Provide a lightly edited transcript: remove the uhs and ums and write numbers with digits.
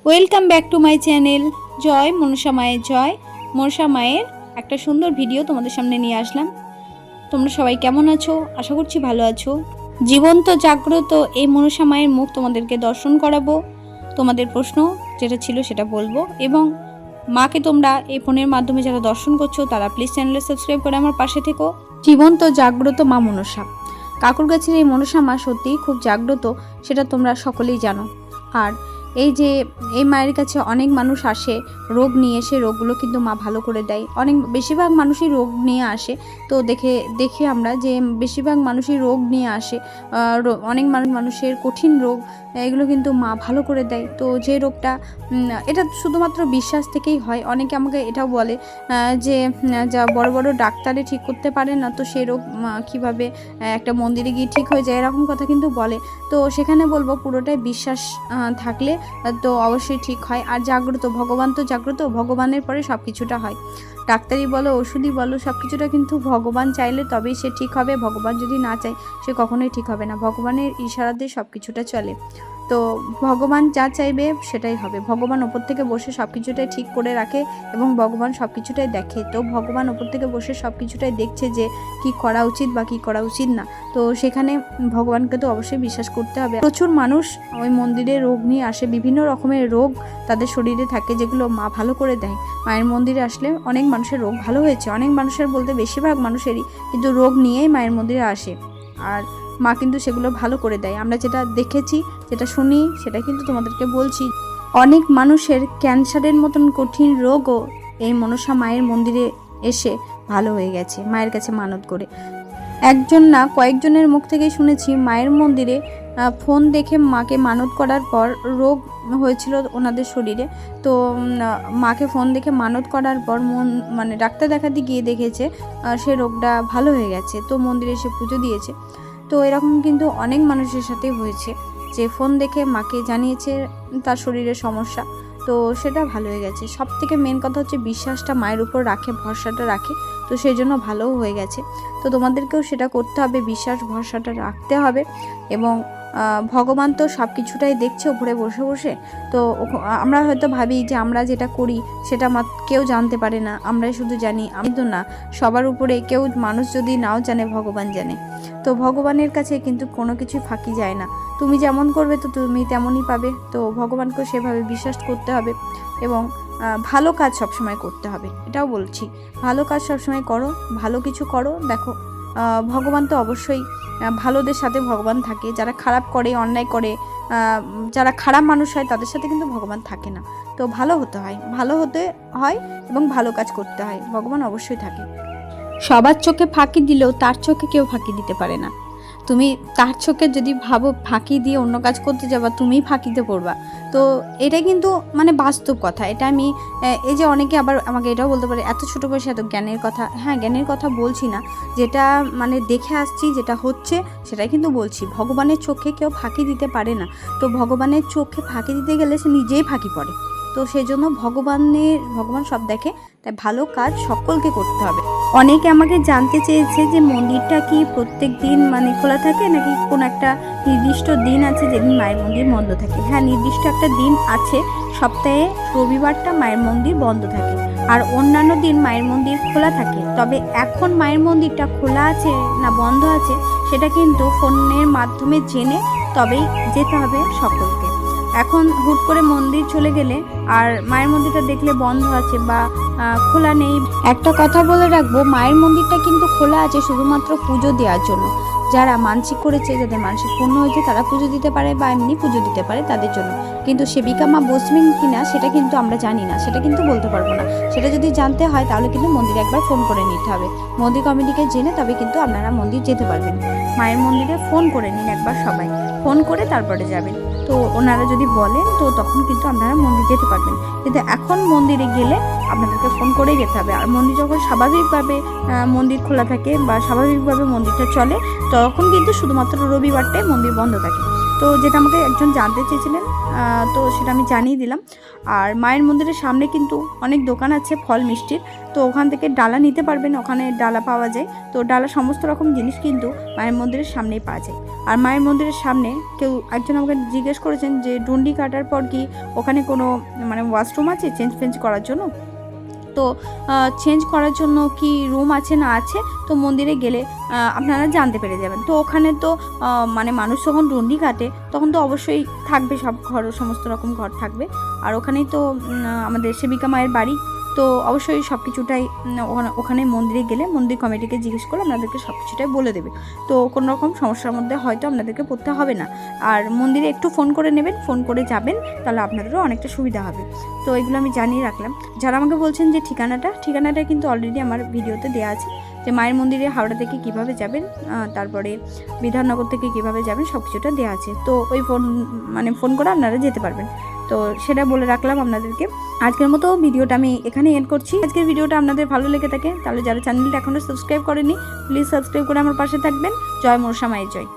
Welcome back to my channel জয় মনসা মায়ের জয়। মনসা মায়ের একটা সুন্দর ভিডিও তোমাদের সামনে নিয়ে আসলাম। তোমরা সবাই কেমন আছো? আশা করছি ভালো আছো। জীবন্ত জাগ্রত এই মনসা মায়ের মুখ তোমাদেরকে দর্শন করাবো। তোমাদের প্রশ্ন যেটা ছিল সেটা বলবো, এবং মাকে তোমরা এই ফোনের মাধ্যমে যারা দর্শন করছো তারা প্লিজ চ্যানেলে সাবস্ক্রাইব করে আমার পাশে থেকো। জীবন্ত জাগ্রত মা মনসা, কাকুরগাছির এই মনসা মা সত্যিই খুব জাগ্রত, সেটা তোমরা সকলেই জানো। আর এই যে এই মায়ের কাছে অনেক মানুষ আসে রোগ নিয়ে, সে রোগগুলো কিন্তু মা ভালো করে দেয়। বেশিরভাগ মানুষই রোগ নিয়ে আসে, তো দেখে আমরা যে বেশিরভাগ মানুষই রোগ নিয়ে আসে। অনেক মানুষের কঠিন রোগ, এগুলো কিন্তু মা ভালো করে দেয়। তো যে রোগটা এটা শুধুমাত্র বিশ্বাস থেকেই হয়। অনেকে আমাকে এটাও বলে যে যা বড় বড় ডাক্তারে ঠিক করতে পারে না, তো সেই রোগ কীভাবে একটা মন্দিরে গিয়ে ঠিক হয়ে যায়, এরকম কথা কিন্তু বলে। তো সেখানে বলবো পুরোটাই বিশ্বাস থাকলে তো অবশ্যই ঠিক হয়। আর জাগ্রত ভগবান, তো জাগ্রত ভগবানের পরে সব কিছুটা হয়। ডাক্তারি বলো, ওষুধই বলো, সব কিছুটা কিন্তু ভগবান চাইলে তবেই সে ঠিক হবে। ভগবান যদি না চায় সে কখনোই ঠিক হবে না। ভগবানের ইশারাতে সব কিছুটা চলে। তো ভগবান যা চাইবে সেটাই হবে। ভগবান ওপর থেকে বসে সব কিছুটাই ঠিক করে রাখে এবং ভগবান সব কিছুটাই দেখে। তো ভগবান ওপর থেকে বসে সব কিছুটাই দেখছে যে কি করা উচিত বা কি করা উচিত না। তো সেখানে ভগবানকে তো অবশ্যই বিশ্বাস করতে হবে। প্রচুর মানুষ ওই মন্দিরে রোগ নিয়ে আসে, বিভিন্ন রকমের রোগ তাদের শরীরে থাকে যেগুলো মা ভালো করে দেয়। মায়ের মন্দিরে আসলে অনেক মানুষের রোগ ভালো হয়েছে, অনেক মানুষের বলতে বেশিরভাগ মানুষেরই কিন্তু রোগ নিয়েই মায়ের মন্দিরে আসে, আর মা কিন্তু সেগুলো ভালো করে দেয়। আমরা যেটা দেখেছি, যেটা শুনি, সেটা কিন্তু তোমাদেরকে বলছি। অনেক মানুষের ক্যান্সারের মতন কঠিন রোগও এই মনসা মায়ের মন্দিরে এসে ভালো হয়ে গেছে মায়ের কাছে মানত করে। একজন না কয়েকজনের মুখ থেকেই শুনেছি মায়ের মন্দিরে ফোন দেখে মাকে মানত করার পর রোগ হয়েছিল ওনাদের শরীরে। তো মাকে ফোন দেখে মানত করার পর ডাক্তার দেখাতে গিয়ে দেখেছে সে রোগটা ভালো হয়ে গেছে, তো মন্দিরে এসে পুজো দিয়েছে। তো এরকম কিন্তু অনেক মানুষের সাথে হয়েছে যে ফোন দেখে মাকে জানিয়েছে তার শরীরে সমস্যা, তো সেটা ভালো হয়ে গেছে। সব থেকে মেন কথা হচ্ছে বিশ্বাসটা মায়ের উপর রাখে, ভরসাটা রাখে, তো সেই জন্য ভালোও হয়ে গেছে। তো তোমাদেরকেও সেটা করতে হবে, বিশ্বাস ভরসাটা রাখতে হবে। এবং ভগবান তো সব কিছুটাই দেখছে উপরে বসে বসে। তো আমরা হয়তো ভাবি যে আমরা যেটা করি সেটা কেউ জানতে পারে না, আমরাই শুধু জানি। আমি তো না, সবার উপরে কেউ, মানুষ যদি নাও জানে ভগবান জানে। তো ভগবানের কাছে কিন্তু কোনো কিছুই ফাঁকি যায় না। তুমি যেমন করবে তো তুমি তেমনই পাবে। তো ভগবানকেও সেভাবে বিশ্বাস করতে হবে এবং ভালো কাজ সবসময় করতে হবে। এটাও বলছি, ভালো কাজ সবসময় করো, ভালো কিছু করো। দেখো ভগবান তো অবশ্যই ভালোদের সাথে ভগবান থাকে, যারা খারাপ করে, অন্যায় করে, যারা খারাপ মানুষ হয় তাদের সাথে কিন্তু ভগবান থাকে না। তো ভালো হতে হয় এবং ভালো কাজ করতে হয়, ভগবান অবশ্যই থাকে। সবার চোখে ফাঁকি দিলেও তার চোখে কেউ ফাঁকি দিতে পারে না। তুমি তার চোখে যদি ভাবো ফাঁকি দিয়ে অন্য কাজ করতে যাবা, তুমিই ফাঁকিতে পড়বা। তো এটা কিন্তু বাস্তব কথা। এটা আমি এই যে অনেকে আবার আমাকে এটাও বলতে পারে এত ছোটো বয়সে এত জ্ঞানের কথা। হ্যাঁ, জ্ঞানের কথা বলছি না, যেটা দেখে আসছি, যেটা হচ্ছে সেটাই কিন্তু বলছি। ভগবানের চোখে কেউ ফাঁকি দিতে পারে না। তো ভগবানের চোখে ফাঁকি দিতে গেলে সে নিজেই ফাঁকি পড়ে। তো সেই জন্য ভগবান সব দেখে, তাই ভালো কাজ সকলকে করতে হবে। অনেকে আমাকে জানতে চেয়েছে যে মন্দিরটা কি প্রত্যেক দিন খোলা থাকে নাকি কোনো একটা নির্দিষ্ট দিন আছে যেদিন মায়ের মন্দির বন্ধ থাকে। হ্যাঁ, নির্দিষ্ট একটা দিন আছে, সপ্তাহে রবিবারটা মায়ের মন্দির বন্ধ থাকে, আর অন্যান্য দিন মায়ের মন্দির খোলা থাকে। তবে এখন মায়ের মন্দিরটা খোলা আছে না বন্ধ আছে সেটা কিন্তু ফোনের মাধ্যমে জেনে তবেই যেতে হবে সকলকে। এখন হুট করে মন্দির চলে গেলে আর মায়ের মন্দিরটা দেখলে বন্ধ আছে বা খোলা নেই, একটা কথা বলে রাখবো, মায়ের মন্দিরটা কিন্তু খোলা আছে শুধুমাত্র পুজো দেওয়ার জন্য। যারা মানসিক করেছে, যাদের মানসিক পূর্ণ হয়েছে তারা পুজো দিতে পারে বা এমনি পুজো দিতে পারে তাদের জন্য। কিন্তু সেবিকা মা বসবেন কিনা সেটা কিন্তু আমরা জানি না, সেটা কিন্তু বলতে পারবো না। সেটা যদি জানতে হয় তাহলে কিন্তু মন্দিরে একবার ফোন করে নিতে হবে, মন্দির কমিটিকে জেনে তবে কিন্তু আপনারা মন্দির যেতে পারবেন। মায়ের মন্দিরে ফোন করে নিন একবার, সবাই ফোন করে তারপরে যাবেন। তো ওনারা যদি বলেন তো তখন কিন্তু আপনারা মন্দির যেতে পারবেন। কিন্তু এখন মন্দিরে গেলে আপনাদেরকে ফোন করেই যেতে হবে। আর মন্দির যখন স্বাভাবিকভাবে মন্দির খোলা থাকে বা স্বাভাবিকভাবে মন্দিরটা চলে, তখন কিন্তু শুধুমাত্র রবিবারটাই মন্দির বন্ধ থাকে। তো তো যেটা আমাকে একজন জানতে চেয়েছিলেন, তো সেটা আমি জানিয়ে দিলাম। আর মায়ের মন্দিরের সামনে কিন্তু অনেক দোকান আছে ফল মিষ্টির, তো ওখান থেকে ডালা নিতে পারবেন, ওখানে ডালা পাওয়া যায়। তো ডালা সমস্ত রকম জিনিস কিন্তু মায়ের মন্দিরের সামনেই পাওয়া যায়। আর মায়ের মন্দিরের সামনে একজন আমাকে জিজ্ঞেস করেছেন যে ডুন্ডি কাটার পর কি ওখানে কোনো মানে ওয়াশরুম আছে চেঞ্জ করার জন্য। তো চেঞ্জ করার জন্য কি রুম আছে না আছে, তো মন্দিরে গেলে আপনারা জানতে পেরে যাবেন। তো ওখানে তো মানে মানুষ যখন ডুন্ডি কাটে তখন তো অবশ্যই থাকবে, সব ঘর সমস্ত রকম ঘর থাকবে। আর ওখানেই তো আমাদের সেবিকা মায়ের বাড়ি, তো অবশ্যই সব কিছুটাই ওখানে মন্দিরে গেলে মন্দির কমিটিকে জিজ্ঞেস করলে আপনাদেরকে সব কিছুটাই বলে দেবে। তো কোনো রকম সমস্যার মধ্যে হয়তো আপনাদেরকে পড়তে হবে না। আর মন্দিরে একটু ফোন করে নেবেন, ফোন করে যাবেন, তাহলে আপনাদেরও অনেকটা সুবিধা হবে। তো এগুলো আমি জানিয়ে রাখলাম। যারা আমাকে বলছেন যে ঠিকানাটা কিন্তু অলরেডি আমার ভিডিওতে দেওয়া আছে, যে মায়ের মন্দিরে হাওড়া থেকে কিভাবে যাবেন, তারপরে বিধাননগর থেকে কিভাবে যাবেন, সব কিছুটা দেওয়া আছে। তো ওই ফোন করে আপনারা যেতে পারবেন। তো সেটা বলে রাখলাম আপনাদেরকে। আজকের মতো ভিডিওটা আমি এখানে এন্ড করছি। আজকের ভিডিওটা আপনাদের ভালো লেগে থাকে তাহলে যারা চ্যানেলটা এখনও সাবস্ক্রাইব করেনি প্লিজ সাবস্ক্রাইব করে আমার পাশে থাকবেন। জয় মনসা মায়ের জয়।